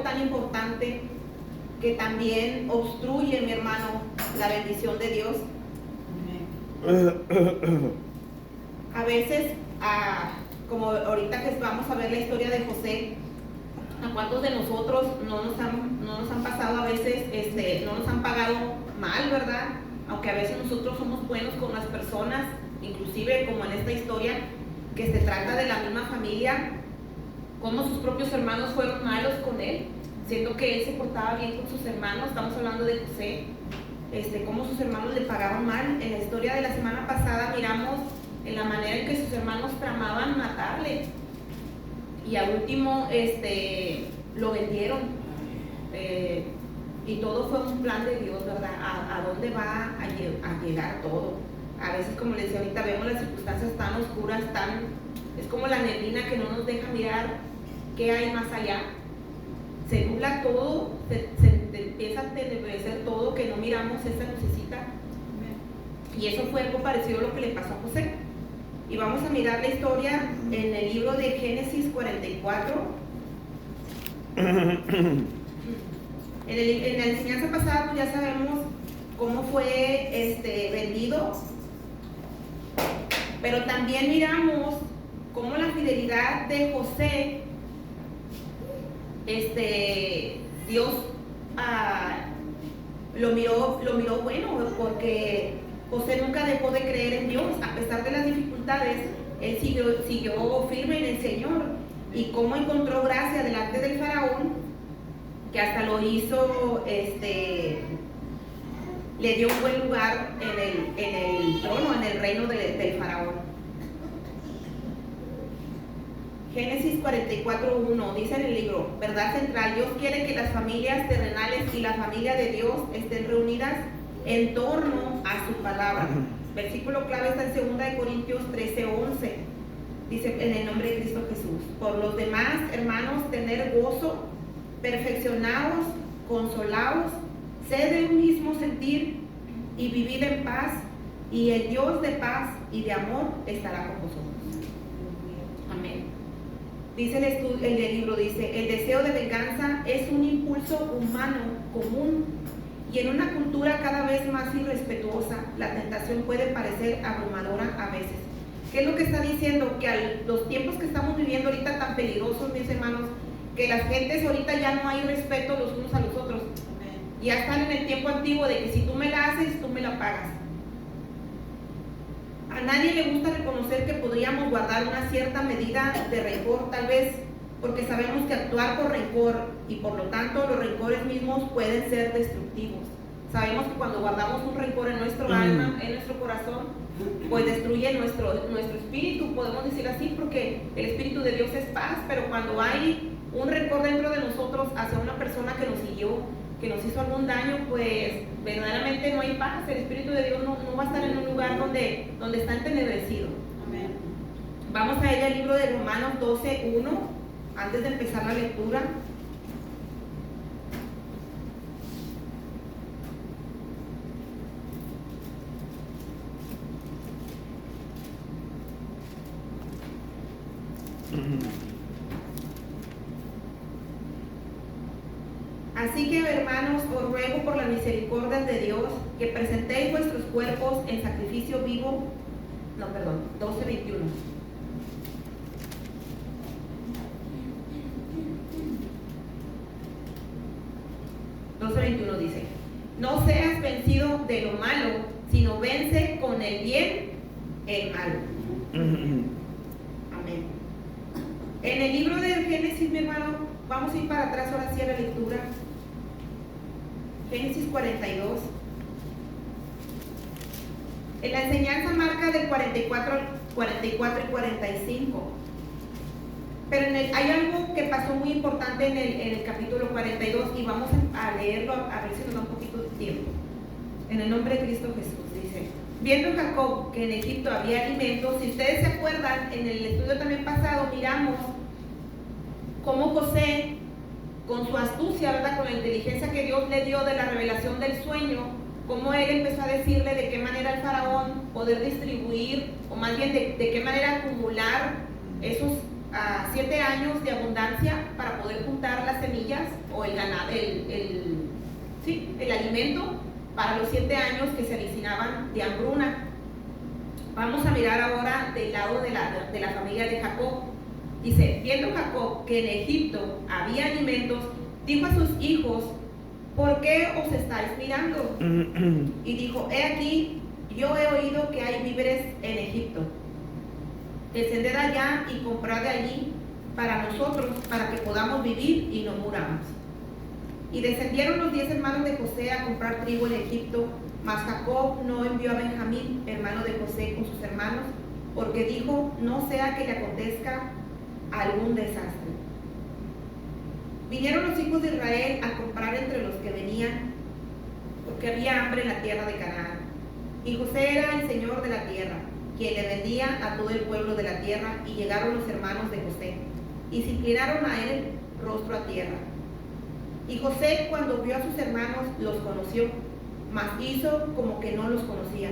tan importante que también obstruye, mi hermano, la bendición de Dios. A veces, como ahorita que vamos a ver la historia de José, ¿a cuántos de nosotros no nos han pasado a veces, no nos han pagado mal, verdad? Aunque a veces nosotros somos buenos con las personas, inclusive como en esta historia, que se trata de la misma familia, como sus propios hermanos fueron malos con él, siendo que él se portaba bien con sus hermanos. Estamos hablando de José, cómo sus hermanos le pagaron mal. En la historia de la semana pasada miramos en la manera en que sus hermanos tramaban matarle, y al último lo vendieron, y todo fue un plan de Dios, ¿verdad? ¿A dónde va a llegar todo? A veces, como les decía ahorita, vemos las circunstancias tan oscuras, es como la neblina que no nos deja mirar qué hay más allá. Se nubla todo, se empieza a tenebrecer todo, que no miramos esa lucecita. Y eso fue algo parecido a lo que le pasó a José. Y vamos a mirar la historia en el libro de Génesis 44. En la enseñanza pasada, pues ya sabemos cómo fue vendido, pero también miramos cómo la fidelidad de José, Dios lo miró bueno, porque José nunca dejó de creer en Dios. A pesar de las dificultades, él siguió firme en el Señor, y cómo encontró gracia delante del faraón, que hasta lo hizo, le dio un buen lugar en el trono, en el reino del faraón. Génesis 44:1 dice en el libro, verdad central: Dios quiere que las familias terrenales y la familia de Dios estén reunidas en torno a su palabra. Versículo clave está en 2 Corintios 13:11. Dice, en el nombre de Cristo Jesús: por los demás, hermanos, tener gozo, perfeccionaos, consolaos, sed de un mismo sentir y vivid en paz, y el Dios de paz y de amor estará con vosotros. Amén. Dice el libro, dice, el deseo de venganza es un impulso humano común, y en una cultura cada vez más irrespetuosa, la tentación puede parecer abrumadora a veces. ¿Qué es lo que está diciendo? Que a los tiempos que estamos viviendo ahorita tan peligrosos, mis hermanos, que las gentes ahorita ya no hay respeto los unos a los otros. Ya están en el tiempo antiguo de que si tú me la haces, tú me la pagas. A nadie le gusta reconocer que podríamos guardar una cierta medida de rencor, tal vez porque sabemos que actuar por rencor, y por lo tanto los rencores mismos, pueden ser destructivos. Sabemos que cuando guardamos un rencor en nuestro alma, en nuestro corazón, pues destruye nuestro espíritu, podemos decir así, porque el espíritu de Dios es paz. Pero cuando hay un rencor dentro de nosotros hacia una persona que nos hirió, que nos hizo algún daño, pues verdaderamente no hay paz. El espíritu de Dios no va a estar en un lugar donde está entenebrecido. Amén. Vamos a ir al libro de Romanos 12:1, antes de empezar la lectura. Así que, hermanos, os ruego por las misericordias de Dios que presentéis vuestros cuerpos en sacrificio vivo. 12:21. Dice: no seas vencido de lo malo, sino vence con el bien el malo. Amén. En el libro de Génesis, mi hermano, vamos a ir para atrás ahora sí a la lectura. Génesis 42. En la enseñanza marca del 44 y 45. Pero hay algo que pasó muy importante en el capítulo 42, y vamos a leerlo a ver si nos da un poquito de tiempo. En el nombre de Cristo Jesús, dice: viendo Jacob que en Egipto había alimentos. Si ustedes se acuerdan, en el estudio también pasado miramos cómo José, con su astucia, ¿verdad?, con la inteligencia que Dios le dio de la revelación del sueño, cómo él empezó a decirle de qué manera el faraón poder distribuir, o más bien de qué manera acumular esos 7 años de abundancia para poder juntar las semillas o el ganado, el alimento para los 7 años que se avecinaban de hambruna. Vamos a mirar ahora del lado de la familia de Jacob. Dice, viendo Jacob que en Egipto había alimentos, dijo a sus hijos, ¿por qué os estáis mirando? Y dijo, he aquí, yo he oído que hay víveres en Egipto. Descended allá y comprad de allí para nosotros, para que podamos vivir y no muramos. Y descendieron los 10 hermanos de José a comprar trigo en Egipto, mas Jacob no envió a Benjamín, hermano de José, con sus hermanos, porque dijo, no sea que le acontezca algún desastre. Vinieron los hijos de Israel a comprar entre los que venían, porque había hambre en la tierra de Canaán. Y José era el señor de la tierra, quien le vendía a todo el pueblo de la tierra, y llegaron los hermanos de José, y se inclinaron a él rostro a tierra. Y José, cuando vio a sus hermanos, los conoció, mas hizo como que no los conocía.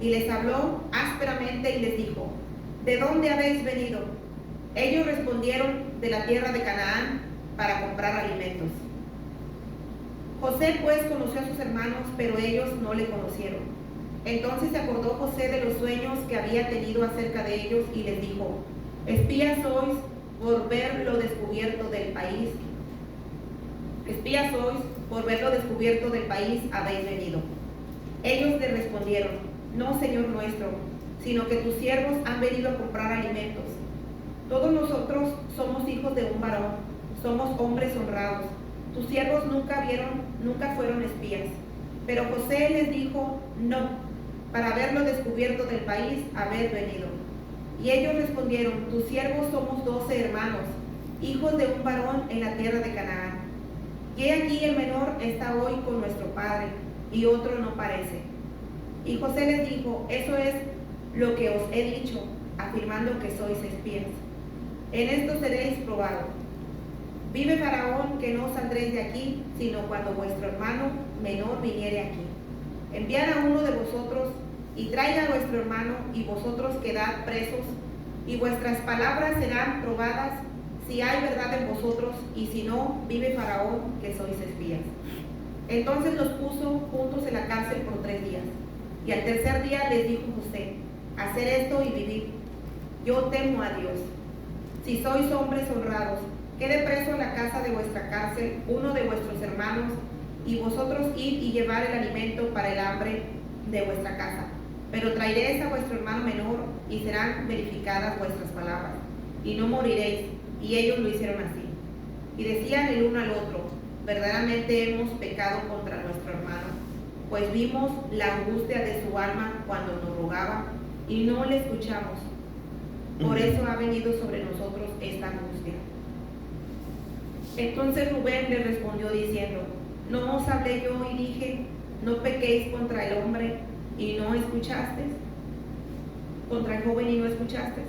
Y les habló ásperamente y les dijo, ¿de dónde habéis venido? Ellos respondieron, de la tierra de Canaán, para comprar alimentos. José pues conoció a sus hermanos, pero ellos no le conocieron. Entonces se acordó José de los sueños que había tenido acerca de ellos y les dijo, espías sois por ver lo descubierto del país. Espías sois por ver lo descubierto del país habéis venido. Ellos le respondieron, no, Señor nuestro, sino que tus siervos han venido a comprar alimentos. Todos nosotros somos hijos de un varón, somos hombres honrados. Tus siervos nunca fueron espías. Pero José les dijo, no, para ver lo descubierto del país habéis venido. Y ellos respondieron, tus siervos somos 12 hermanos, hijos de un varón en la tierra de Canaán. Y he aquí el menor está hoy con nuestro padre, y otro no parece. Y José les dijo, eso es lo que os he dicho, afirmando que sois espías. En esto seréis probados. Vive Faraón que no saldréis de aquí, sino cuando vuestro hermano menor viniere aquí. Enviad a uno de vosotros y traiga a vuestro hermano, y vosotros quedad presos, y vuestras palabras serán probadas, si hay verdad en vosotros, y si no, vive Faraón que sois espías. Entonces los puso juntos en la cárcel por 3 días. Y al tercer día les dijo José, hacer esto y vivir. Yo temo a Dios. Si sois hombres honrados, quede preso en la casa de vuestra cárcel uno de vuestros hermanos, y vosotros id y llevar el alimento para el hambre de vuestra casa. Pero traeréis a vuestro hermano menor, y serán verificadas vuestras palabras, y no moriréis. Y ellos lo hicieron así. Y decían el uno al otro, verdaderamente hemos pecado contra nuestro hermano, pues vimos la angustia de su alma cuando nos rogaba, y no le escuchamos. Por eso ha venido sobre nosotros esta angustia. Entonces Rubén le respondió diciendo, ¿no os hablé yo y dije, no pequéis contra el hombre y no escuchasteis? Contra el joven y no escuchasteis.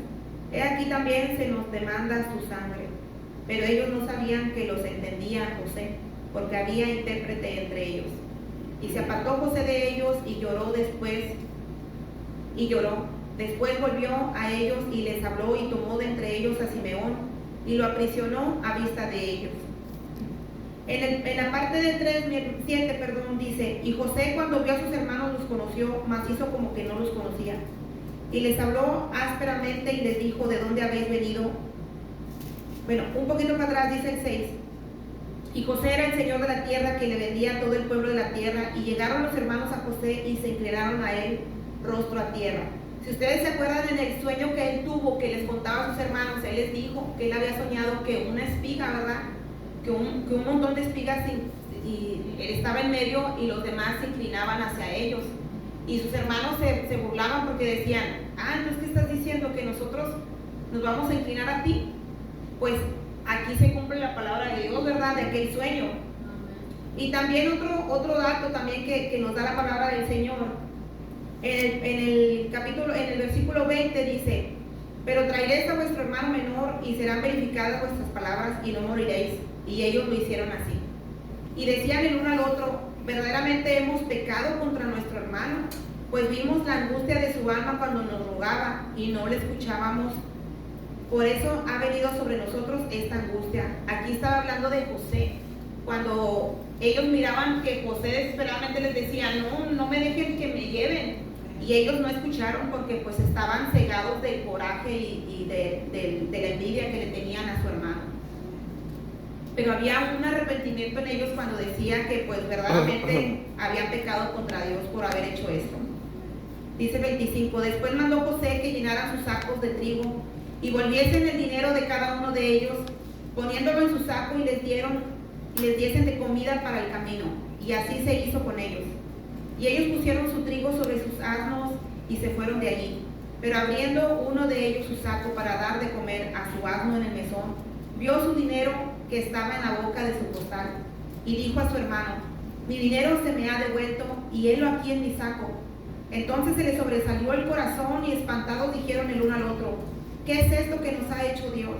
He aquí también se nos demanda su sangre. Pero ellos no sabían que los entendía José, porque había intérprete entre ellos. Y se apartó José de ellos y lloró después. Después volvió a ellos y les habló, y tomó de entre ellos a Simeón y lo aprisionó a vista de ellos. En la parte de 7, dice, y José cuando vio a sus hermanos los conoció, mas hizo como que no los conocía. Y les habló ásperamente y les dijo, ¿de dónde habéis venido? Bueno, un poquito para atrás dice el 6. Y José era el señor de la tierra, que le vendía a todo el pueblo de la tierra. Y llegaron los hermanos a José y se inclinaron a él rostro a tierra. Si ustedes se acuerdan en el sueño que él tuvo, que les contaba a sus hermanos, él les dijo que él había soñado que una espiga, ¿verdad? Que un montón de espigas, y él estaba en medio y los demás se inclinaban hacia ellos. Y sus hermanos se burlaban porque decían, entonces ¿qué estás diciendo? ¿Que nosotros nos vamos a inclinar a ti? Pues aquí se cumple la palabra de Dios, ¿verdad? De aquel sueño. Y también otro dato también que nos da la palabra del Señor. En el versículo 20 dice, pero traeréis a vuestro hermano menor y serán verificadas vuestras palabras y no moriréis. Y ellos lo hicieron así. Y decían el uno al otro, verdaderamente hemos pecado contra nuestro hermano, pues vimos la angustia de su alma cuando nos rogaba y no le escuchábamos. Por eso ha venido sobre nosotros esta angustia. Aquí estaba hablando de José. Cuando ellos miraban que José desesperadamente les decía, no me dejen que me lleven. Y ellos no escucharon porque pues estaban cegados del coraje y de la envidia que le tenían a su hermano. Pero había un arrepentimiento en ellos cuando decía que pues verdaderamente habían pecado contra Dios por haber hecho esto. Dice 25, después mandó José que llenaran sus sacos de trigo y volviesen el dinero de cada uno de ellos, poniéndolo en su saco, y les diesen de comida para el camino. Y así se hizo con ellos. Y ellos pusieron su trigo sobre sus asnos y se fueron de allí. Pero abriendo uno de ellos su saco para dar de comer a su asno en el mesón, vio su dinero que estaba en la boca de su costal, y dijo a su hermano, mi dinero se me ha devuelto, y helo aquí en mi saco. Entonces se le sobresalió el corazón, y espantados dijeron el uno al otro, ¿qué es esto que nos ha hecho Dios?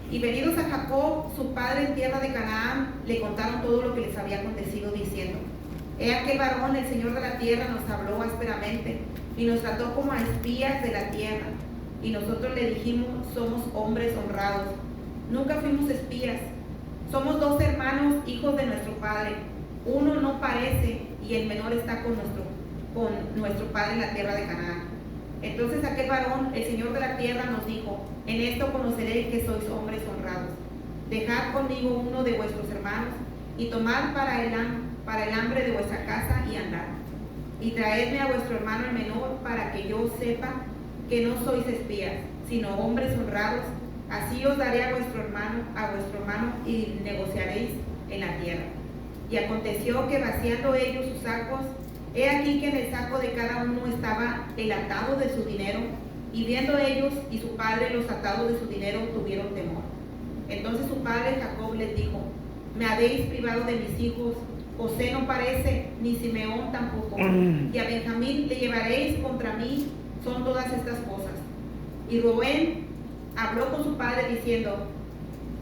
Y venidos a Jacob, su padre en tierra de Canaán, le contaron todo lo que les había acontecido, diciendo, he aquel varón, el Señor de la tierra, nos habló ásperamente, y nos trató como a espías de la tierra. Y nosotros le dijimos, somos hombres honrados, nunca fuimos espías. Somos 2 hermanos, hijos de nuestro padre. Uno no parece, y el menor está con nuestro padre en la tierra de Canaán. Entonces aquel varón, el Señor de la tierra, nos dijo, en esto conoceré que sois hombres honrados. Dejad conmigo uno de vuestros hermanos, y tomad para el hambre de vuestra casa, y andad. Y traedme a vuestro hermano el menor, para que yo sepa que no sois espías, sino hombres honrados. Así os daré a vuestro hermano, y negociaréis en la tierra. Y aconteció que vaciando ellos sus sacos, he aquí que en el saco de cada uno estaba el atado de su dinero, y viendo ellos y su padre los atados de su dinero, tuvieron temor. Entonces su padre Jacob les dijo, me habéis privado de mis hijos, José no parece, ni Simeón tampoco, y a Benjamín le llevaréis contra mí, son todas estas cosas. Y Rubén habló con su padre diciendo,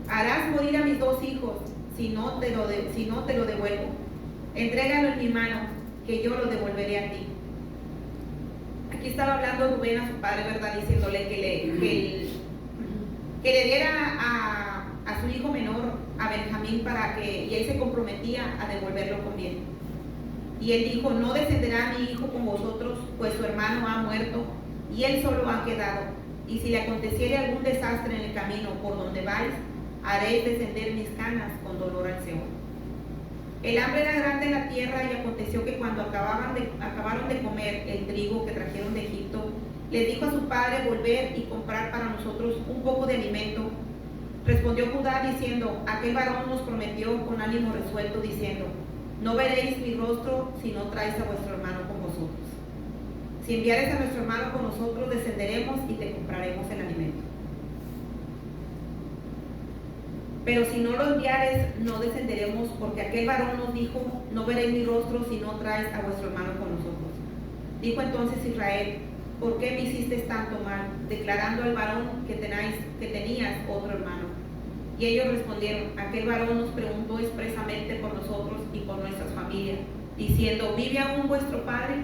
harás morir a mis 2 hijos, si no te lo devuelvo. Entrégalo en mi mano, que yo lo devolveré a ti. Aquí estaba hablando Rubén a su padre, ¿verdad? Diciéndole que le diera a su hijo menor, a Benjamín, y él se comprometía a devolverlo con bien. Y él dijo, no descenderá mi hijo con vosotros, pues su hermano ha muerto, y él solo ha quedado. Y si le aconteciere algún desastre en el camino por donde vais, haréis descender mis canas con dolor al Seol. El hambre era grande en la tierra, y aconteció que cuando acabaron de comer el trigo que trajeron de Egipto, les dijo a su padre, volver y comprar para nosotros un poco de alimento. Respondió Judá diciendo, aquel varón nos prometió con ánimo resuelto, diciendo, no veréis mi rostro si no traes a vuestro hermano con vosotros. Si enviares a nuestro hermano con nosotros, descenderemos y te compraremos el alimento. Pero si no lo enviares, no descenderemos, porque aquel varón nos dijo, no veréis mi rostro si no traes a vuestro hermano con nosotros. Dijo entonces Israel, ¿por qué me hicisteis tanto mal, declarando al varón que tenías otro hermano? Y ellos respondieron, aquel varón nos preguntó expresamente por nosotros y por nuestras familias, diciendo, ¿vive aún vuestro padre?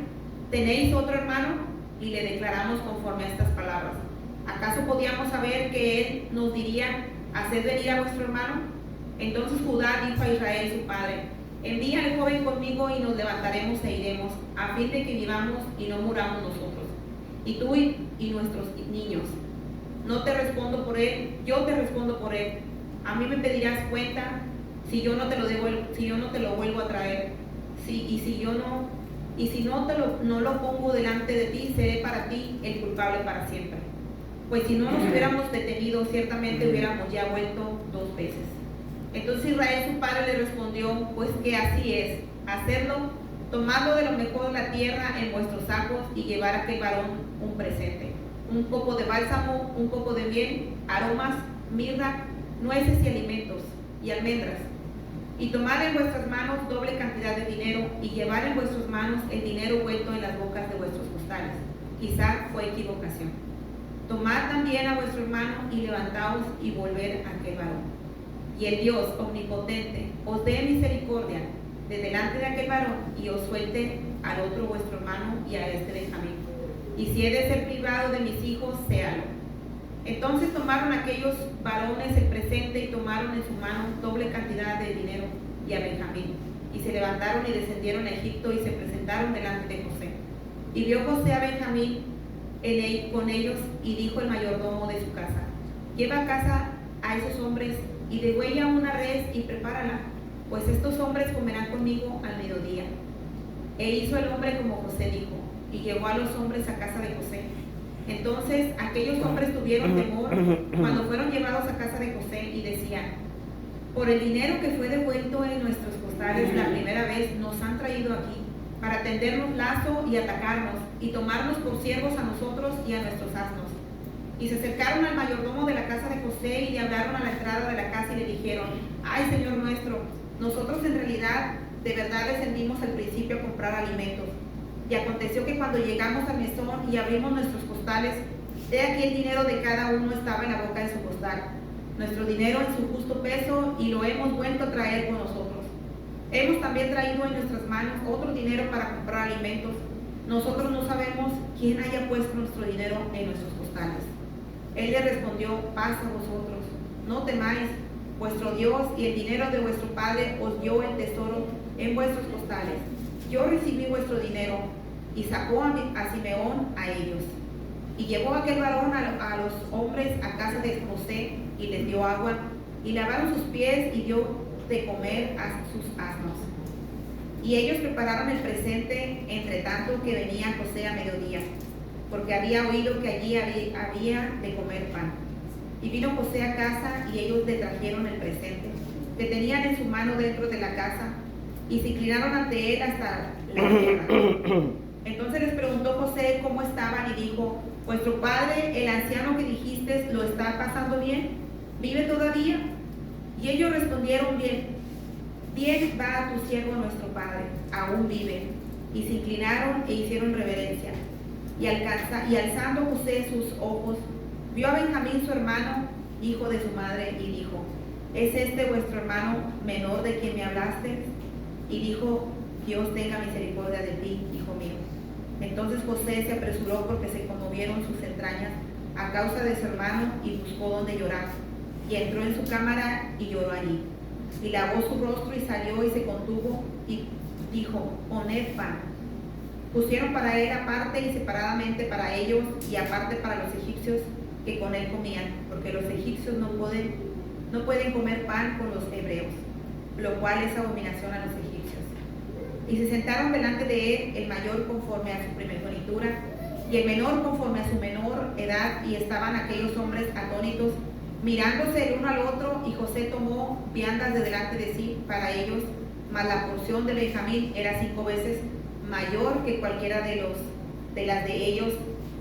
¿Tenéis otro hermano? Y le declaramos conforme a estas palabras. ¿Acaso podíamos saber que él nos diría, haced venir a vuestro hermano? Entonces Judá dijo a Israel su padre, envía al joven conmigo y nos levantaremos e iremos, a fin de que vivamos y no muramos nosotros, y tú y nuestros niños. No te respondo por él, yo te respondo por él. A mí me pedirás cuenta si yo no te lo vuelvo a traer. Si no lo pongo delante de ti, seré para ti el culpable para siempre. Pues si no nos hubiéramos detenido, ciertamente hubiéramos ya vuelto 2 veces. Entonces Israel su padre le respondió, pues que así es, hacerlo, tomadlo de lo mejor de la tierra en vuestros sacos y llevar a aquel varón un presente, un poco de bálsamo, un poco de miel, aromas, mirra, nueces y alimentos, y almendras. Y tomar en vuestras manos doble cantidad de dinero, y llevar en vuestras manos el dinero vuelto en las bocas de vuestros costales. Quizá fue equivocación. Tomad también a vuestro hermano y levantaos y volver a aquel varón. Y el Dios omnipotente os dé misericordia de delante de aquel varón, y os suelte al otro vuestro hermano y a este Benjamín. Y si he de ser privado de mis hijos, séalo. Entonces tomaron aquellos varones el presente y tomaron en su mano doble cantidad de dinero y a Benjamín. Y se levantaron y descendieron a Egipto y se presentaron delante de José. Y vio José a Benjamín con ellos y dijo el mayordomo de su casa: lleva a casa a esos hombres y degüella una res y prepárala, pues estos hombres comerán conmigo al mediodía. E hizo el hombre como José dijo, y llevó a los hombres a casa de José. Entonces aquellos hombres tuvieron temor cuando fueron llevados a casa de José y decían: por el dinero que fue devuelto en nuestros costales la primera vez nos han traído aquí, para tendernos lazo y atacarnos, y tomarnos por siervos a nosotros y a nuestros asnos. Y se acercaron al mayordomo de la casa de José y le hablaron a la entrada de la casa y le dijeron: ay, señor nuestro, nosotros en realidad de verdad descendimos al principio a comprar alimentos. Y aconteció que cuando llegamos al mesón y abrimos nuestros costales, he aquí el dinero de cada uno estaba en la boca de su costal, nuestro dinero en su justo peso, y lo hemos vuelto a traer con nosotros. Hemos también traído en nuestras manos otro dinero para comprar alimentos. Nosotros no sabemos quién haya puesto nuestro dinero en nuestros costales. Él le respondió: paz a vosotros, no temáis, vuestro Dios y el dinero de vuestro padre os dio el tesoro en vuestros costales. Yo recibí vuestro dinero. Y sacó a Simeón a ellos. Y llevó aquel varón a los hombres a casa de José y les dio agua y lavaron sus pies y dio de comer a sus asnos. Y ellos prepararon el presente entre tanto que venía José a mediodía, porque había oído que allí había de comer pan. Y vino José a casa y ellos le trajeron el presente que tenían en su mano dentro de la casa y se inclinaron ante él hasta la tierra. Entonces les preguntó José cómo estaban y dijo: vuestro padre, el anciano que dijiste, ¿lo está pasando bien? ¿Vive todavía? Y ellos respondieron: bien. Bien va a tu siervo nuestro padre, aún vive. Y se inclinaron e hicieron reverencia. Y alzando José sus ojos, vio a Benjamín su hermano, hijo de su madre, y dijo: ¿es este vuestro hermano menor de quien me hablaste? Y dijo: Dios tenga misericordia de ti, hijo mío. Entonces José se apresuró porque se conmovieron sus entrañas a causa de su hermano y buscó donde llorar. Y entró en su cámara y lloró allí. Y lavó su rostro y salió y se contuvo y dijo: poned pan. Pusieron para él aparte y separadamente para ellos y aparte para los egipcios que con él comían, porque los egipcios no pueden comer pan con los hebreos, lo cual es abominación a los egipcios. Y se sentaron delante de él el mayor conforme a su primogenitura y el menor conforme a su menor edad, y estaban aquellos hombres atónitos, mirándose el uno al otro. Y José tomó viandas de delante de sí para ellos, mas la porción de Benjamín era 5 veces mayor que cualquiera de las de ellos,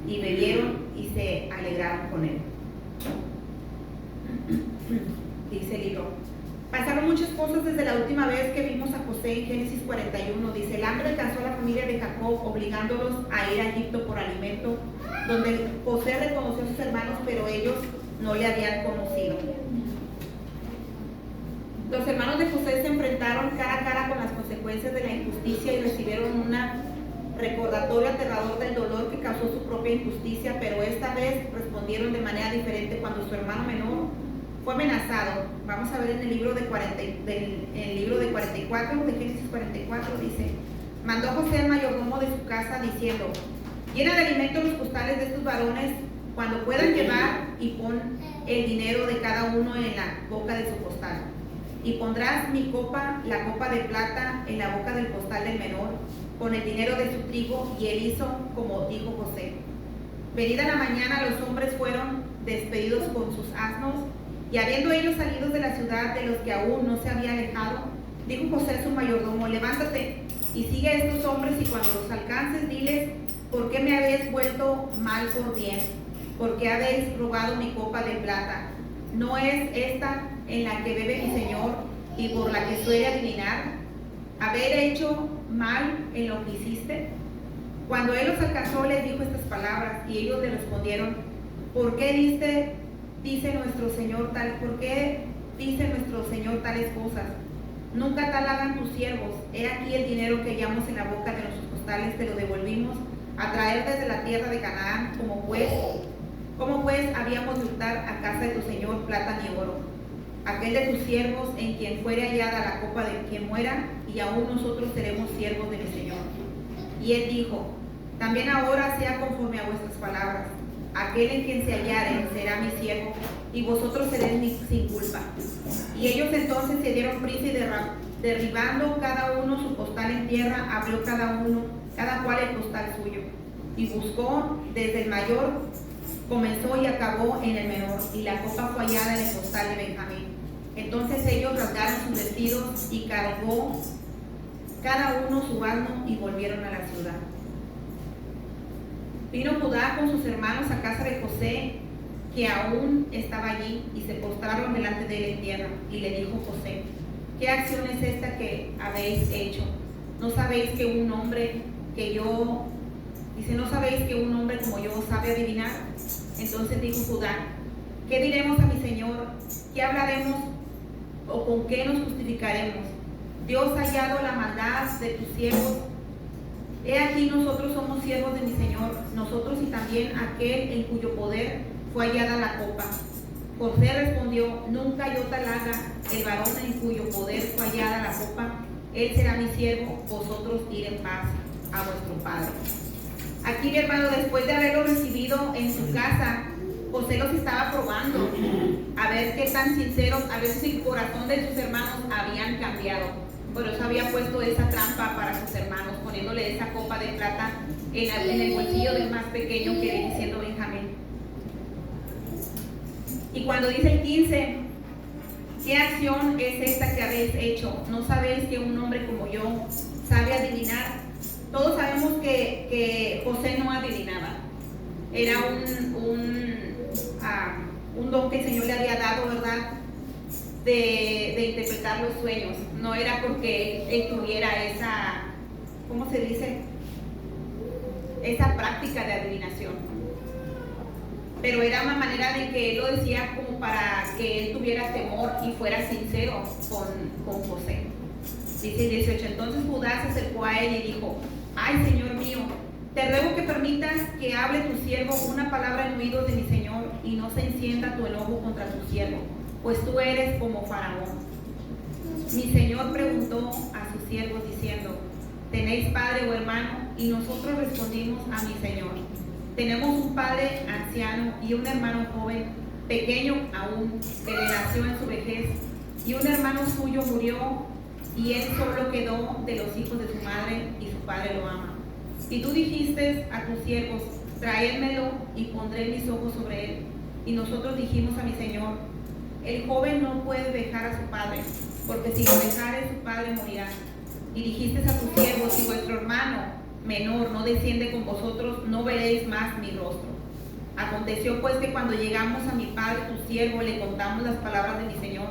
y bebieron y se alegraron con él. Dice el libro: pasaron muchas cosas desde la última vez que vimos a José en Génesis 41. Dice: el hambre alcanzó a la familia de Jacob, obligándolos a ir a Egipto por alimento, donde José reconoció a sus hermanos, pero ellos no le habían conocido. Los hermanos de José se enfrentaron cara a cara con las consecuencias de la injusticia y recibieron una recordatorio aterrador del dolor que causó su propia injusticia, pero esta vez respondieron de manera diferente cuando su hermano menor fue amenazado. Vamos a ver en el libro de 44, de Génesis 44, dice: mandó José al mayordomo de su casa diciendo: llena de alimento los costales de estos varones cuando puedan llevar, y pon el dinero de cada uno en la boca de su costal. Y pondrás mi copa, la copa de plata, en la boca del costal del menor, con el dinero de su trigo. Y él hizo como dijo José. Venida la mañana, los hombres fueron despedidos con sus asnos, y habiendo ellos salido de la ciudad, de los que aún no se había alejado, dijo José a su mayordomo: levántate y sigue a estos hombres, y cuando los alcances, diles: ¿por qué me habéis vuelto mal por bien? ¿Por qué habéis robado mi copa de plata? ¿No es esta en la que bebe mi señor y por la que suele adivinar? ¿Haber hecho mal en lo que hiciste? Cuando él los alcanzó, les dijo estas palabras, y ellos le respondieron: ¿por qué dice nuestro Señor tales cosas? Nunca tal hagan tus siervos. He aquí el dinero que hallamos en la boca de nuestros costales, te lo devolvimos a traer desde la tierra de Canaán, como pues ¿Cómo pues habíamos de hurtar a casa de tu señor plata ni oro? Aquel de tus siervos en quien fuere hallada la copa de quien muera, y aún nosotros seremos siervos de mi señor. Y él dijo: también ahora sea conforme a vuestras palabras. Aquel en quien se hallare será mi siervo, y vosotros seréis sin culpa. Y ellos entonces se dieron prisa y derribando cada uno su costal en tierra, abrió cada cual el costal suyo. Y buscó desde el mayor, comenzó y acabó en el menor, y la copa fue hallada en el costal de Benjamín. Entonces ellos rasgaron sus vestidos y cargó cada uno su asno y volvieron a la ciudad. Vino Judá con sus hermanos a casa de José, que aún estaba allí, y se postraron delante de él en tierra. Y le dijo José: ¿qué acción es esta que habéis hecho? ¿No sabéis que un hombre ¿no sabéis que un hombre como yo sabe adivinar? Entonces dijo Judá: ¿qué diremos a mi señor? ¿Qué hablaremos o con qué nos justificaremos? Dios ha hallado la maldad de tus siervos. He aquí, nosotros somos siervos de mi señor, nosotros y también aquel en cuyo poder fue hallada la copa. José respondió: nunca yo tal haga. El varón en cuyo poder fue hallada la copa, él será mi siervo, vosotros ir en paz a vuestro padre. Aquí, mi hermano, después de haberlo recibido en su casa, José los estaba probando a ver qué tan sinceros, a ver si el corazón de sus hermanos habían cambiado. Por eso había puesto esa trampa para sus hermanos, poniéndole esa copa de plata en el bolsillo del más pequeño, que viene siendo Benjamín. Y cuando dice el 15, ¿qué acción es esta que habéis hecho? ¿No sabéis que un hombre como yo sabe adivinar? Todos sabemos que José no adivinaba. Era un don que el Señor le había dado, ¿verdad? De interpretar los sueños. No era porque él tuviera esa, ¿cómo se dice? Esa práctica de adivinación. Pero era una manera de que él lo decía como para que él tuviera temor y fuera sincero con José. Dice el 18, entonces Judá se acercó a él y dijo: ay, Señor mío, te ruego que permitas que hable tu siervo una palabra en oídos de mi Señor, y no se encienda tu enojo contra tu siervo, pues tú eres como Faraón. Mi Señor preguntó a sus siervos diciendo: ¿tenéis padre o hermano? Y nosotros respondimos a mi Señor: tenemos un padre anciano y un hermano joven, pequeño aún, que le nació en su vejez, y un hermano suyo murió, y él solo quedó de los hijos de su madre, y su padre lo ama. Y tú dijiste a tus siervos: traédmelo y pondré mis ojos sobre él. Y nosotros dijimos a mi Señor: el joven no puede dejar a su padre, porque si lo dejare su padre morirá. Y dijiste a tus siervos: si vuestro hermano menor no desciende con vosotros, no veréis más mi rostro. Aconteció pues que cuando llegamos a mi padre tu siervo, le contamos las palabras de mi Señor,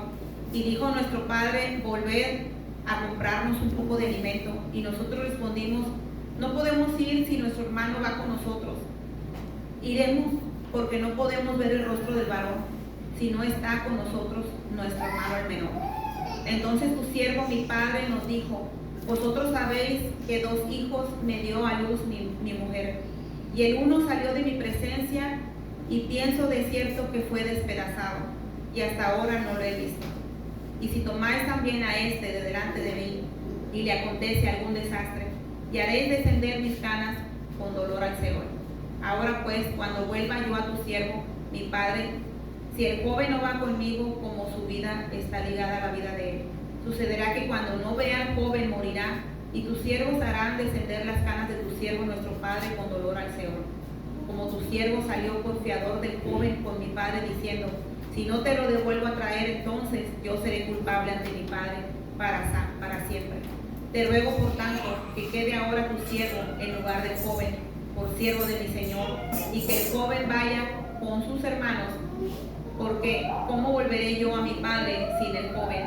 y dijo nuestro padre: volved a comprarnos un poco de alimento. Y nosotros respondimos: no podemos ir si nuestro hermano va con nosotros. Iremos, porque no podemos ver el rostro del varón si no está con nosotros nuestro hermano el menor. Entonces tu siervo mi padre nos dijo: vosotros sabéis que 2 hijos me dio a luz mi mujer, y el uno salió de mi presencia, y pienso de cierto que fue despedazado, y hasta ahora no lo he visto. Y si tomáis también a este de delante de mí, y le acontece algún desastre, y haréis descender mis canas con dolor al Seol. Ahora pues, cuando vuelva yo a tu siervo, mi padre, si el joven no va conmigo, como su vida está ligada a la vida de él, sucederá que cuando no vea al joven morirá, y tus siervos harán descender las canas de tu siervo nuestro padre con dolor al Seol. Como tu siervo salió por fiador del joven con mi padre, diciendo: si no te lo devuelvo a traer, entonces yo seré culpable ante mi padre para siempre. Te ruego, por tanto, que quede ahora tu siervo en lugar del joven, por siervo de mi Señor, y que el joven vaya con sus hermanos, porque ¿cómo volveré yo a mi padre sin el joven?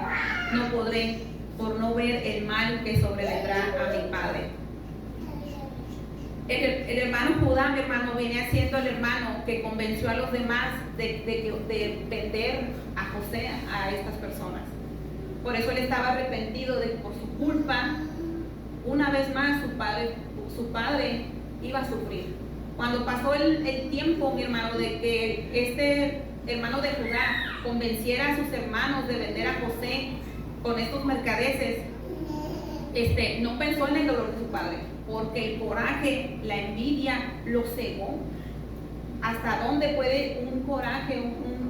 No podré, por no ver el mal que sobrevendrá a mi padre. El hermano Judá, mi hermano, venía siendo el hermano que convenció a los demás de vender a José a estas personas. Por eso él estaba arrepentido de que por su culpa, una vez más su padre iba a sufrir. Cuando pasó el tiempo, mi hermano, de que este hermano de Judá convenciera a sus hermanos de vender a José con estos mercaderes, no pensó en el dolor de su padre, porque el coraje, la envidia lo cegó. ¿Hasta dónde puede un coraje,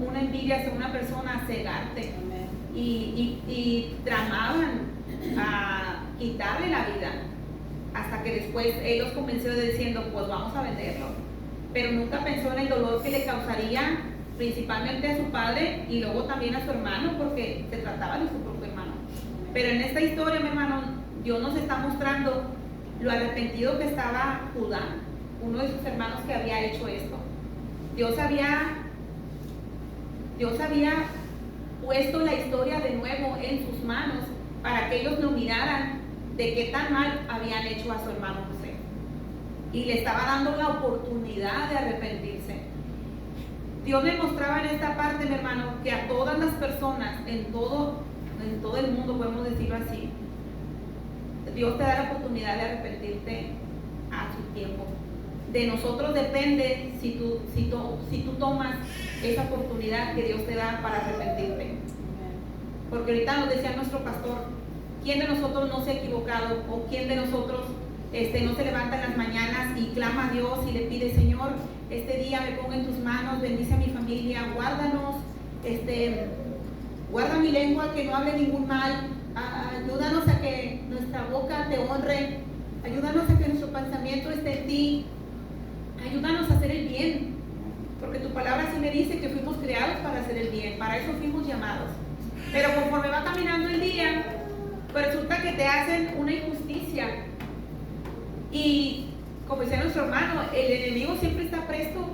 una envidia hacia una persona cegarte? Y tramaban a quitarle la vida, hasta que después él los convenció diciendo, pues vamos a venderlo. Pero nunca pensó en el dolor que le causaría principalmente a su padre y luego también a su hermano, porque se trataba de su propio hermano. Pero en esta historia, mi hermano, Dios nos está mostrando lo arrepentido que estaba Judá, uno de sus hermanos que había hecho esto. Dios había puesto la historia de nuevo en sus manos para que ellos lo miraran de qué tan mal habían hecho a su hermano José. Y le estaba dando la oportunidad de arrepentirse. Dios me mostraba en esta parte, mi hermano, que a todas las personas, en todo el mundo, podemos decirlo así, Dios te da la oportunidad de arrepentirte a su tiempo. De nosotros depende si tú tomas esa oportunidad que Dios te da para arrepentirte. Porque ahorita nos decía nuestro pastor, ¿quién de nosotros no se ha equivocado? ¿O quién de nosotros no se levanta en las mañanas y clama a Dios y le pide, Señor, este día me pongo en tus manos, bendice a mi familia, guárdanos, guarda mi lengua que no hable ningún mal, ayúdanos a que nuestra boca te honre, ayúdanos a que nuestro pensamiento esté en ti, ayúdanos a hacer el bien, porque tu palabra sí me dice que fuimos creados para hacer el bien, para eso fuimos llamados. Pero conforme va caminando el día, pues resulta que te hacen una injusticia. Y como decía nuestro hermano, el enemigo siempre está presto,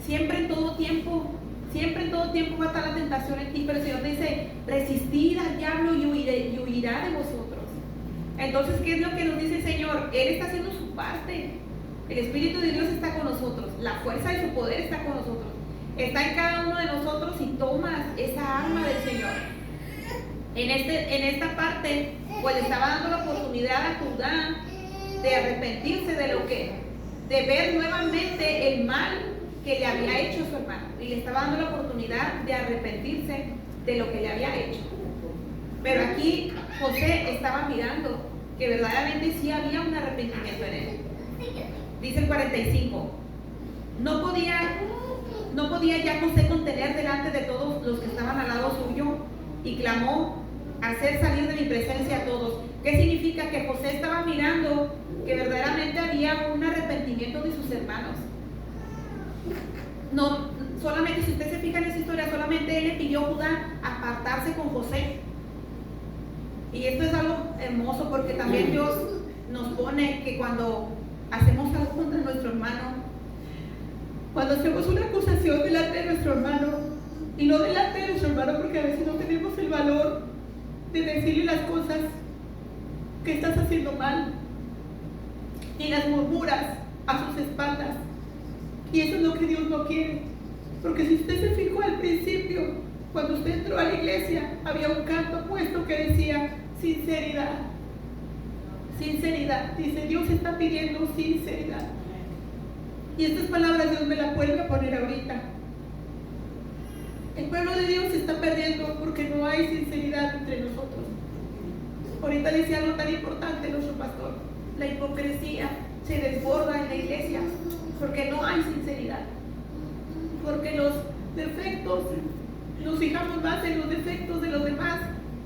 siempre en todo tiempo va a estar la tentación en ti, pero el Señor dice, resistid al diablo y huirá de vosotros. Entonces, ¿qué es lo que nos dice el Señor? Él está haciendo su parte. El Espíritu de Dios está con nosotros, la fuerza de su poder está con nosotros, está en cada uno de nosotros y tomas esa arma del Señor. En esta parte, pues le estaba dando la oportunidad a Judá de arrepentirse de ver nuevamente el mal que le había hecho a su hermano, y le estaba dando la oportunidad de arrepentirse de lo que le había hecho. Pero aquí José estaba mirando que verdaderamente sí había un arrepentimiento en él. Dice el 45, no podía ya José contener delante de todos los que estaban al lado suyo, y clamó, hacer salir de mi presencia a todos. ¿Qué significa? Que José estaba mirando que verdaderamente había un arrepentimiento de sus hermanos. No, solamente, si usted se fija en esa historia, solamente él le pidió a Judá apartarse con José. Y esto es algo hermoso, porque también Dios nos pone que cuando hacemos algo contra nuestro hermano, cuando hacemos una acusación delante de nuestro hermano, y no delante de nuestro hermano, porque a veces no tenemos el valor de decirle las cosas que estás haciendo mal, y las murmuras a sus espaldas, y eso es lo que Dios no quiere. Porque si usted se fijó al principio, cuando usted entró a la iglesia, había un canto puesto que decía sinceridad. Sinceridad, dice, Dios está pidiendo sinceridad. Y estas palabras Dios me las vuelve a poner ahorita. El pueblo de Dios se está perdiendo porque no hay sinceridad entre nosotros. Ahorita decía algo tan importante nuestro pastor, la hipocresía se desborda en la iglesia porque no hay sinceridad, porque los defectos, nos fijamos más en los defectos de los demás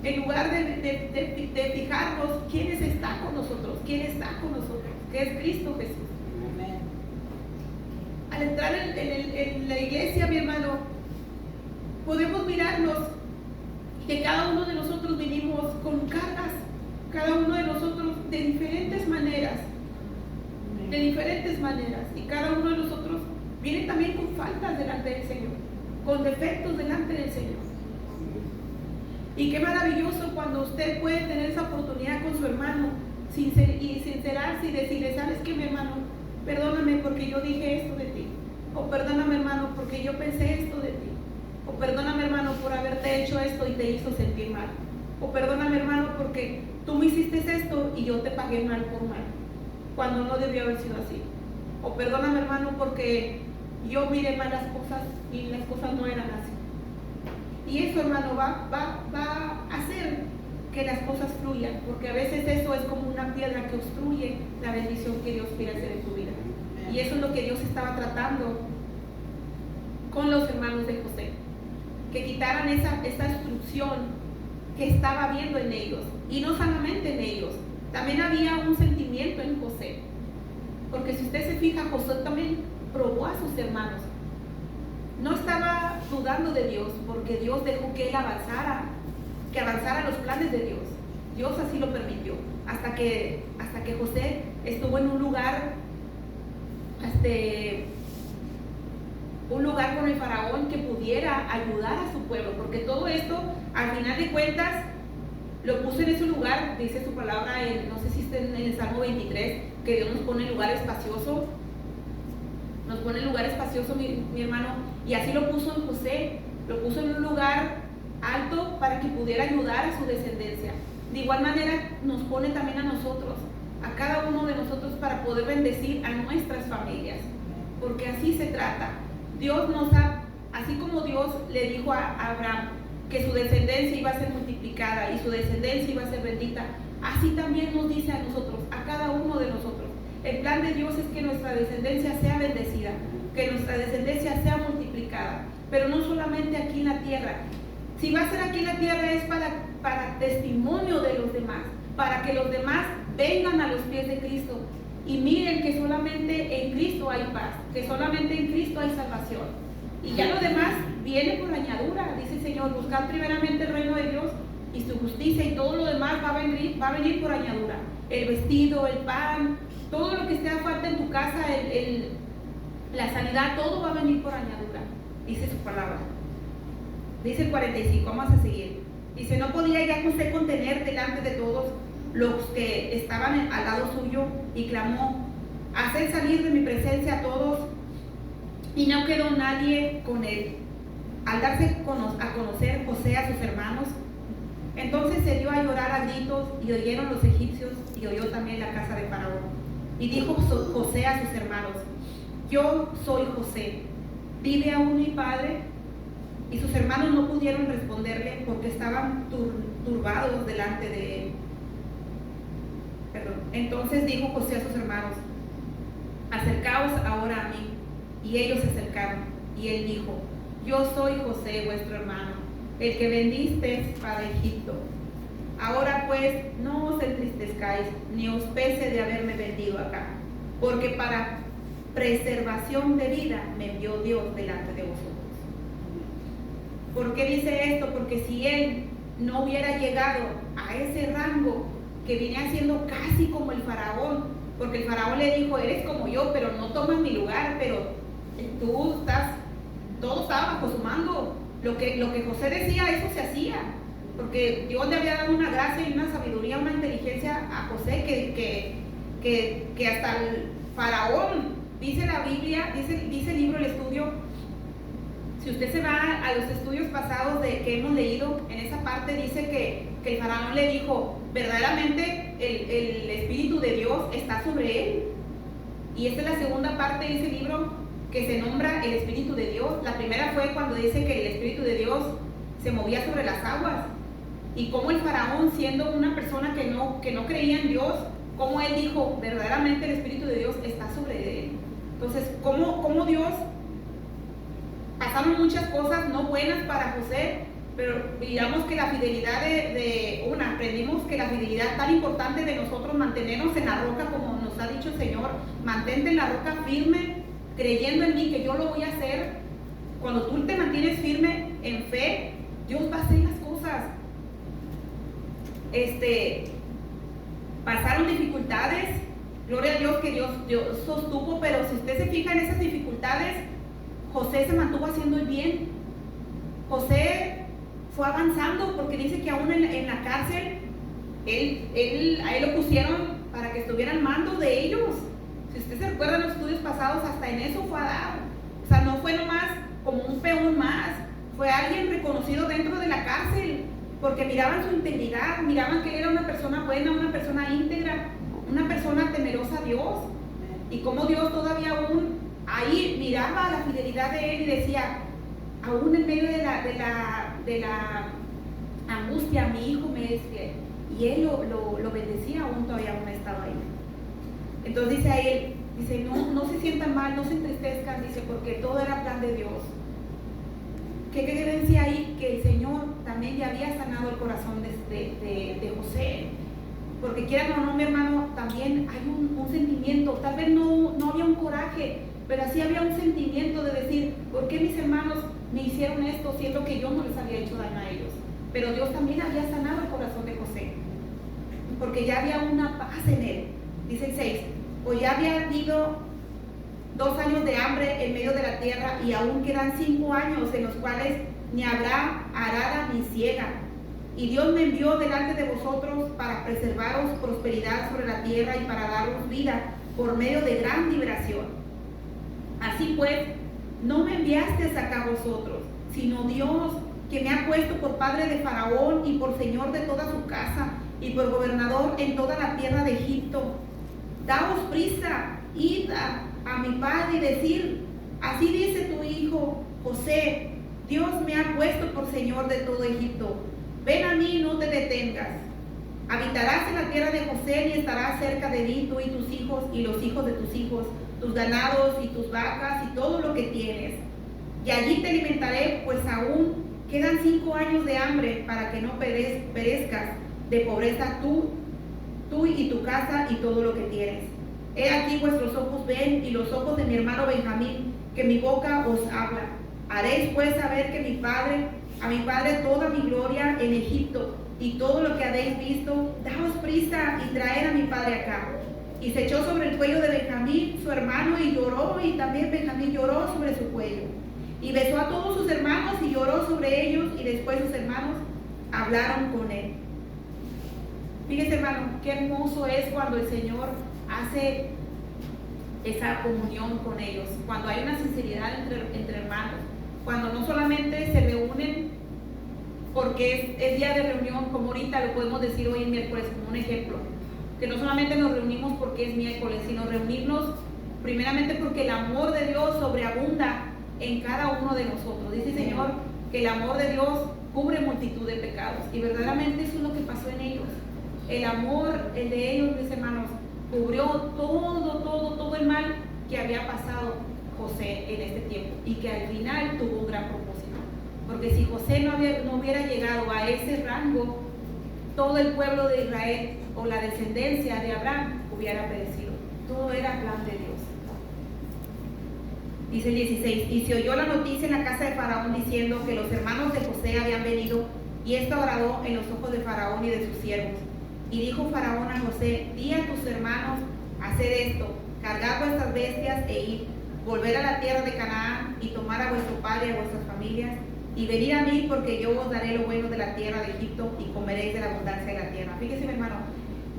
en lugar de fijarnos quién está con nosotros, que es Cristo Jesús. Amén. Al entrar en la iglesia, mi hermano, podemos mirarnos que cada uno de nosotros vinimos con cargas, cada uno de nosotros de diferentes maneras, y cada uno de nosotros viene también con faltas delante del Señor, con defectos delante del Señor. Y qué maravilloso cuando usted puede tener esa oportunidad con su hermano y sincerarse y decirle, ¿sabes qué, mi hermano? Perdóname porque yo dije esto de ti, o perdóname, hermano, porque yo pensé esto de ti, o perdóname, hermano, por haberte hecho esto y te hizo sentir mal, o perdóname, hermano, porque tú me hiciste esto y yo te pagué mal por mal, cuando no debió haber sido así. o perdóname hermano porque yo miré mal las cosas y las cosas no eran así. Y eso, hermano, va a hacer que las cosas fluyan, porque a veces eso es como una piedra que obstruye la bendición que Dios quiere hacer en tu vida. Y eso es lo que Dios estaba tratando con los hermanos de José, que quitaran esta obstrucción que estaba viendo en ellos, y no solamente en ellos, también había un sentimiento en José, porque si usted se fija, José también probó a sus hermanos, no estaba dudando de Dios, porque Dios dejó que él avanzara, los planes de Dios. Dios así lo permitió, hasta que José estuvo en un lugar con el faraón que pudiera ayudar a su pueblo, porque todo esto, al final de cuentas, lo puso en ese lugar, dice su palabra, no sé si está en el Salmo 23, que Dios nos pone en lugar espacioso, mi hermano, y así lo puso en José, lo puso en un lugar alto para que pudiera ayudar a su descendencia. De igual manera nos pone también a nosotros, a cada uno de nosotros, para poder bendecir a nuestras familias, porque así se trata. Dios así como Dios le dijo a Abraham que su descendencia iba a ser multiplicada y su descendencia iba a ser bendita, así también nos dice a nosotros, a cada uno de nosotros. El plan de Dios es que nuestra descendencia sea bendecida, que nuestra descendencia sea multiplicada, pero no solamente aquí en la tierra. Si va a ser aquí en la tierra es para testimonio de los demás, para que los demás vengan a los pies de Cristo y miren que solamente en Cristo hay paz, que solamente en Cristo hay salvación. Y ya lo demás viene por añadidura, dice el Señor, buscad primeramente el reino de Dios y su justicia, y todo lo demás va a venir por añadidura. El vestido, el pan, todo lo que esté a falta en tu casa, la sanidad, todo va a venir por añadidura, dice su palabra. Dice el 45, vamos a seguir. Dice, no podía ya José contener delante de todos los que estaban al lado suyo, y clamó, haced salir de mi presencia a todos, y no quedó nadie con él. Al darse a conocer José a sus hermanos, entonces se dio a llorar a gritos, y oyeron los egipcios, y oyó también la casa de Faraón. Y dijo José a sus hermanos, yo soy José, ¿vive aún mi padre? Y sus hermanos no pudieron responderle, porque estaban turbados delante de él. Entonces dijo José a sus hermanos, acercaos ahora a mí. Y ellos se acercaron, y él dijo, yo soy José, vuestro hermano, el que vendisteis para Egipto. Ahora pues no os entristezcáis, ni os pese de haberme vendido acá, porque para preservación de vida me envió Dios delante de vosotros. ¿Por qué dice esto? Porque si él no hubiera llegado a ese rango que viene siendo casi como el faraón, porque el faraón le dijo, eres como yo, pero no tomas mi lugar, pero todo estaba bajo su mando. Lo que José decía, eso se hacía, porque Dios le había dado una gracia y una sabiduría, una inteligencia a José que hasta el faraón, dice la Biblia, dice el libro El Estudio. Si usted se va a los estudios pasados que hemos leído, en esa parte dice que el faraón le dijo, verdaderamente el Espíritu de Dios está sobre él. Y esta es la segunda parte de ese libro que se nombra el Espíritu de Dios. La primera fue cuando dice que el Espíritu de Dios se movía sobre las aguas. Y como el faraón, siendo una persona que no creía en Dios, como él dijo, verdaderamente el Espíritu de Dios está sobre él. Entonces, ¿cómo Dios? Pasaron muchas cosas no buenas para José, pero digamos que la fidelidad aprendimos que la fidelidad tan importante de nosotros, mantenernos en la roca, como nos ha dicho el Señor, mantente en la roca firme, creyendo en mí que yo lo voy a hacer. Cuando tú te mantienes firme en fe, Dios va a hacer las cosas. Pasaron dificultades, gloria a Dios que Dios sostuvo, pero si usted se fija en esas dificultades, José se mantuvo haciendo el bien. José fue avanzando, porque dice que aún en la cárcel a él lo pusieron para que estuviera al mando de ellos. Si usted se recuerda en los estudios pasados, hasta en eso fue a dar. O sea, no fue nomás como un peón más, fue alguien reconocido dentro de la cárcel, porque miraban su integridad, miraban que él era una persona buena, una persona íntegra, una persona temerosa a Dios. Y como Dios todavía aún ahí miraba la fidelidad de él y decía, aún en medio de la angustia, mi hijo me es fiel. Y él lo bendecía, aún todavía aún estaba ahí. Entonces dice a él, dice, no se sientan mal, no se entristezcan, dice, porque todo era plan de Dios. ¿Qué evidencia ahí? Que el Señor también ya había sanado el corazón de José. Porque quieran o no, mi hermano, también hay un sentimiento, tal vez no había un coraje, pero sí había un sentimiento de decir, ¿por qué mis hermanos me hicieron esto siendo que yo no les había hecho daño a ellos? Pero Dios también había sanado el corazón de José, porque ya había una paz en él. Dice el 6, pues ya había habido 2 años de hambre en medio de la tierra, y aún quedan 5 años en los cuales ni habrá arada ni siega. Y Dios me envió delante de vosotros para preservaros prosperidad sobre la tierra y para daros vida por medio de gran liberación. Así pues, no me enviasteis acá a vosotros, sino Dios, que me ha puesto por padre de Faraón y por señor de toda su casa y por gobernador en toda la tierra de Egipto. Daos prisa, id a mi padre y decir, así dice tu hijo José, Dios me ha puesto por señor de todo Egipto. Ven a mí y no te detengas. Habitarás en la tierra de José y estarás cerca de mí, tú y tus hijos y los hijos de tus hijos, tus ganados y tus vacas y todo lo que tienes. Y allí te alimentaré, pues aún quedan 5 años de hambre para que no perezcas de pobreza tú y tu casa y todo lo que tienes. He aquí vuestros ojos ven y los ojos de mi hermano Benjamín, que mi boca os habla. Haréis pues saber que a mi padre toda mi gloria en Egipto y todo lo que habéis visto. Daos prisa y traed a mi padre acá. Y se echó sobre el cuello de Benjamín, su hermano, y lloró, y también Benjamín lloró sobre su cuello. Y besó a todos sus hermanos y lloró sobre ellos, y después sus hermanos hablaron con él. Fíjese, hermano, qué hermoso es cuando el Señor hace esa comunión con ellos, cuando hay una sinceridad entre hermanos, cuando no solamente se reúnen porque es día de reunión, como ahorita lo podemos decir hoy en miércoles como un ejemplo, que no solamente nos reunimos porque es miércoles, sino reunirnos primeramente porque el amor de Dios sobreabunda en cada uno de nosotros. Dice el Señor que el amor de Dios cubre multitud de pecados, y verdaderamente eso es lo que pasó en ellos. El amor, el de ellos, mis hermanos, cubrió todo el mal que había pasado José en este tiempo, y que al final tuvo un gran propósito. Porque si José no hubiera llegado a ese rango, todo el pueblo de Israel o la descendencia de Abraham hubiera perecido. Todo era plan de Dios. Dice el 16, y se oyó la noticia en la casa de Faraón diciendo que los hermanos de José habían venido, y esto agradó en los ojos de Faraón y de sus siervos. Y dijo Faraón a José, di a tus hermanos hacer esto, cargad vuestras bestias e id, volver a la tierra de Canaán y tomar a vuestro padre y a vuestras familias, y venid a mí, porque yo os daré lo bueno de la tierra de Egipto y comeréis de la abundancia de la tierra. Fíjese, mi hermano,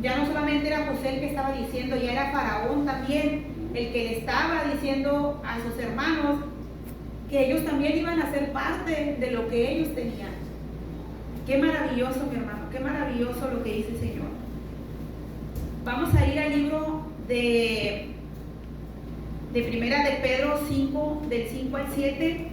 ya no solamente era José el que estaba diciendo, ya era Faraón también el que le estaba diciendo a sus hermanos que ellos también iban a ser parte de lo que ellos tenían. Qué maravilloso, mi hermano, qué maravilloso lo que dice el Señor. Vamos a ir al libro de Primera de Pedro 5, del 5 al 7.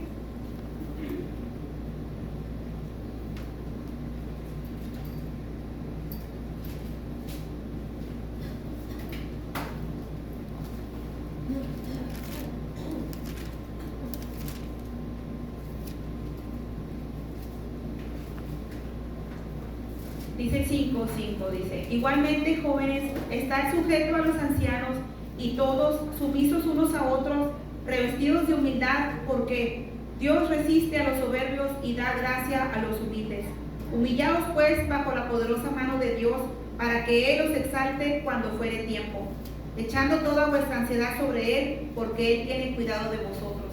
Dice 5:5, dice, igualmente jóvenes, estad sujetos a los ancianos y todos sumisos unos a otros, revestidos de humildad, porque Dios resiste a los soberbios y da gracia a los humildes. Humillaos pues bajo la poderosa mano de Dios, para que Él os exalte cuando fuere tiempo, echando toda vuestra ansiedad sobre Él, porque Él tiene cuidado de vosotros.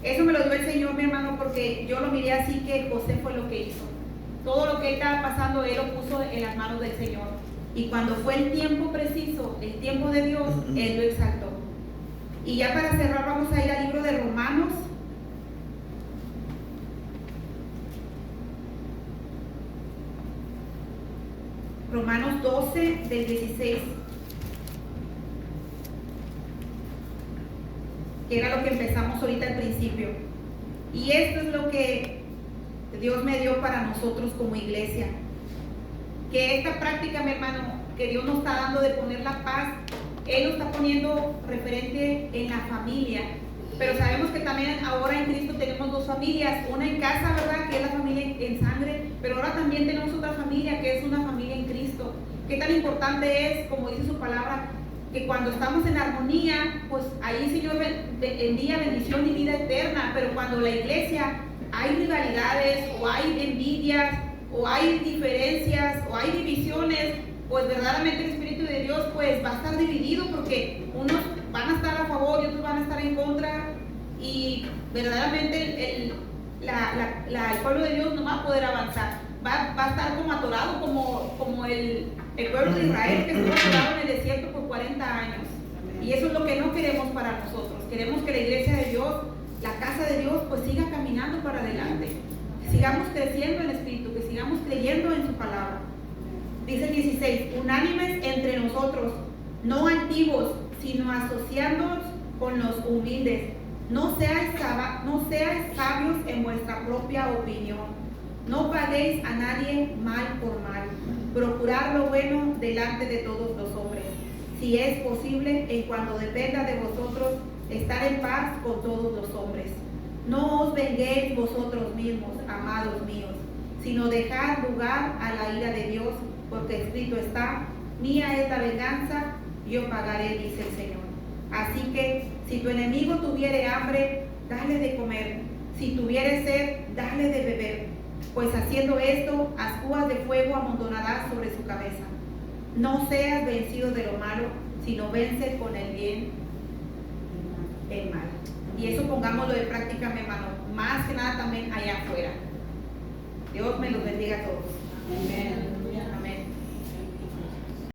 Eso me lo dio el Señor, mi hermano, porque yo lo miré así, que José fue lo que hizo. Todo lo que estaba pasando, él lo puso en las manos del Señor. Y cuando fue el tiempo preciso, el tiempo de Dios, Él lo exaltó. Y ya para cerrar, vamos a ir al libro de Romanos. Romanos 12, del 16 que era lo que empezamos ahorita al principio. Y esto es lo que Dios me dio para nosotros como iglesia. Que esta práctica, mi hermano, que Dios nos está dando de poner la paz, Él lo está poniendo referente en la familia. Pero sabemos que también ahora en Cristo tenemos dos familias, una en casa, ¿verdad?, que es la familia en sangre, pero ahora también tenemos otra familia que es una familia en Cristo. Qué tan importante es, como dice su palabra, que cuando estamos en armonía, pues ahí el Señor envía bendición y vida eterna, pero cuando la iglesia hay rivalidades o hay envidias o hay diferencias o hay divisiones, pues verdaderamente el Espíritu de Dios pues va a estar dividido, porque unos van a estar a favor y otros van a estar en contra, y verdaderamente el pueblo de Dios no va a poder avanzar, va a estar como atorado, como el pueblo de Israel que estuvo atorado en el desierto por 40 años. Y eso es lo que no queremos para nosotros. Queremos que la iglesia de Dios, la casa de Dios, pues siga caminando para adelante, que sigamos creciendo en el Espíritu, que sigamos creyendo en su palabra. Dice el 16, unánimes entre nosotros, no altivos, sino asociándonos con los humildes. No seáis sabios en vuestra propia opinión. No paguéis a nadie mal por mal. Procurad lo bueno delante de todos los hombres. Si es posible, en cuanto dependa de vosotros, estar en paz con todos los hombres. No os venguéis vosotros mismos, amados míos, sino dejad lugar a la ira de Dios, porque escrito está, mía es la venganza, yo pagaré, dice el Señor. Así que, si tu enemigo tuviere hambre, dale de comer. Si tuviere sed, dale de beber. Pues haciendo esto, ascuas de fuego amontonarás sobre su cabeza. No seas vencido de lo malo, sino vence con el bien el mal. Y eso pongámoslo de práctica, mi hermano, más que nada también allá afuera. Dios me los bendiga a todos. Amén.